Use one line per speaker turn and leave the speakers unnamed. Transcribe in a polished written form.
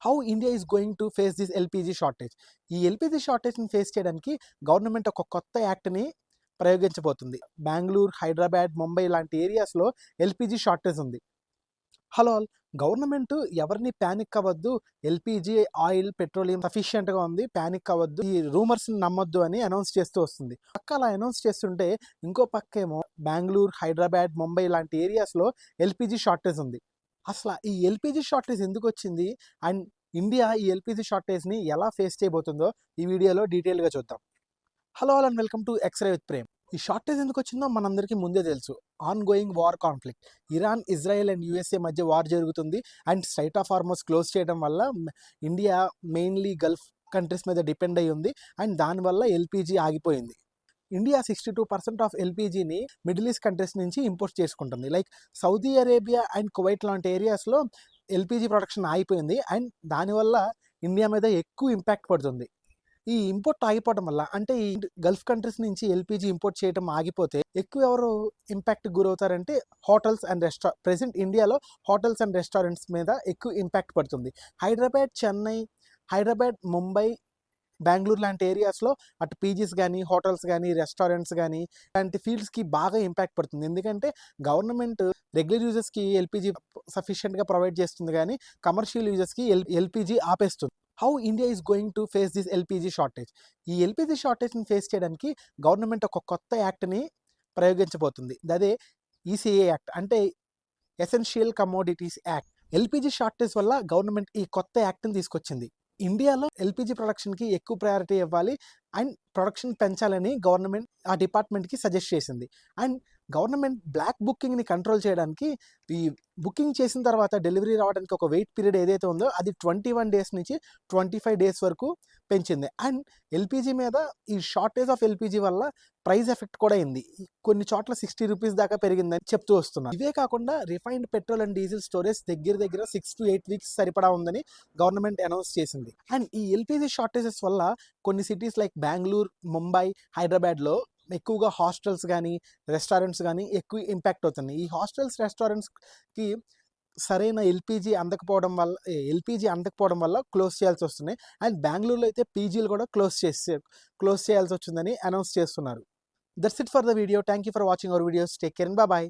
How India is going to face this LPG shortage. ఈ LPG షార్టేజ్ని face చేయడానికి government ఒక కొత్త యాక్ట్ని ప్రయోగించబోతుంది. బెంగళూరు, హైదరాబాద్, ముంబై లాంటి ఏరియాస్లో ఎల్పిజి షార్టేజ్ ఉంది. హలో ఆల్, గవర్నమెంట్ ఎవరిని ప్యానిక్ అవ్వద్దు, ఎల్పిజి ఆయిల్ పెట్రోలియం సఫిషియెంట్గా ఉంది, ప్యానిక్ అవ్వద్దు, ఈ రూమర్స్ని నమ్మొద్దు అని అనౌన్స్ చేస్తూ వస్తుంది. పక్క అలా అనౌన్స్ చేస్తుంటే ఇంకో పక్కేమో బెంగళూరు, హైదరాబాద్, ముంబై లాంటి ఏరియాస్లో ఎల్పిజి షార్టేజ్ ఉంది. అసలు ఈ ఎల్పిజి షార్టేజ్ ఎందుకు వచ్చింది అండ్ ఇండియా ఈ ఎల్పిజి షార్టేజ్ని ఎలా ఫేస్ చేయబోతుందో ఈ వీడియోలో డీటెయిల్గా చూద్దాం. Hello all and welcome to X-ray with Prem. ఈ షార్టేజ్ ఎందుకు వచ్చిందో మనందరికీ ముందే తెలుసు. Ongoing war conflict, Iran, Israel and USA మధ్య వార్ జరుగుతుంది and Strait of Hormuz close చేయడం వల్ల ఇండియా మెయిన్లీ గల్ఫ్ కంట్రీస్ మీద డిపెండ్ అయ్యి ఉంది అండ్ దానివల్ల ఎల్పిజి ఆగిపోయింది. ఇండియా 62% ఆఫ్ ఎల్పిజిని మిడిల్ ఈస్ట్ కంట్రీస్ నుంచి ఇంపోర్ట్ చేసుకుంటుంది. Like Saudi Arabia and Kuwait లాంటి ఏరియాస్లో ఎల్పిజి ప్రొడక్షన్ ఆగిపోయింది అండ్ దానివల్ల ఇండియా మీద ఎక్కువ ఇంపాక్ట్ పడుతుంది. ఈ ఇంపోర్ట్ ఆగిపోవడం వల్ల, అంటే ఈ గల్ఫ్ కంట్రీస్ నుంచి ఎల్పిజి ఇంపోర్ట్ చేయడం ఆగిపోతే ఎక్కువ ఎవరు ఇంపాక్ట్ గురవుతారంటే హోటల్స్ అండ్ ప్రెసెంట్ ఇండియాలో హోటల్స్ అండ్ రెస్టారెంట్స్ మీద ఎక్కువ ఇంపాక్ట్ పడుతుంది. హైదరాబాద్, చెన్నై, ముంబై, బెంగళూరు లాంటి ఏరియాస్లో అటు పీజీస్ కానీ, హోటల్స్ కానీ, రెస్టారెంట్స్ కానీ లాంటి ఫీల్డ్స్కి బాగా ఇంపాక్ట్ పడుతుంది. ఎందుకంటే గవర్నమెంట్ రెగ్యులర్ యూజర్స్కి ఎల్పిజి సఫిషియెంట్గా ప్రొవైడ్ చేస్తుంది కానీ కమర్షియల్ యూజర్స్కి ఎల్పిజి ఆపేస్తుంది. How India is going to face this LPG shortage. ఈ ఎల్పిజి షార్టేజ్ని ఫేస్ చేయడానికి గవర్నమెంట్ ఒక కొత్త యాక్ట్ని ప్రయోగించబోతుంది. అదే ఈసీఏ యాక్ట్, అంటే essential commodities act. LPG shortage వల్ల గవర్నమెంట్ ఈ కొత్త యాక్ట్ని తీసుకొచ్చింది. ఇండియాలో ఎల్పిజి ప్రొడక్షన్కి ఎక్కువ ప్రయారిటీ ఇవ్వాలి అండ్ ప్రొడక్షన్ పెంచాలని గవర్నమెంట్ ఆ డిపార్ట్మెంట్కి సజెస్ట్ చేసింది. అండ్ గవర్నమెంట్ బ్లాక్ బుకింగ్ని కంట్రోల్ చేయడానికి ఈ బుకింగ్ చేసిన తర్వాత డెలివరీ రావడానికి ఒక వెయిట్ పీరియడ్ ఏదైతే ఉందో అది 21 డేస్ నుంచి 25 డేస్ వరకు పెంచింది. అండ్ ఎల్పిజి మీద ఈ షార్టేజ్ ఆఫ్ ఎల్పిజి వల్ల ప్రైస్ ఎఫెక్ట్ కూడా అయింది. కొన్ని చోట్ల 60 రూపీస్ దాకా పెరిగిందని చెప్తూ వస్తున్నారు. ఇవే కాకుండా refined petrol and diesel storage దగ్గర 6 to 8 వీక్స్ సరిపడా ఉందని గవర్నమెంట్ అనౌన్స్ చేసింది. అండ్ ఈ ఎల్పిజి షార్టేజెస్ వల్ల కొన్ని సిటీస్ లైక్ బెంగళూరు, ముంబై, హైదరాబాద్లో ఎక్కువగా హాస్టల్స్ కానీ, రెస్టారెంట్స్ కానీ ఎక్కువ ఇంపాక్ట్ అవుతున్నాయి. ఈ హాస్టల్స్, రెస్టారెంట్స్కి సరైన ఎల్పిజి అందకపోవడం వల్ల క్లోజ్ చేయాల్సి వస్తున్నాయి. అండ్ బెంగళూరులో అయితే పీజీలు కూడా క్లోజ్ చేయాల్సి వచ్చిందని అనౌన్స్ చేస్తున్నారు. That's it for the video. Thank you for watching our videos. Take care and bye.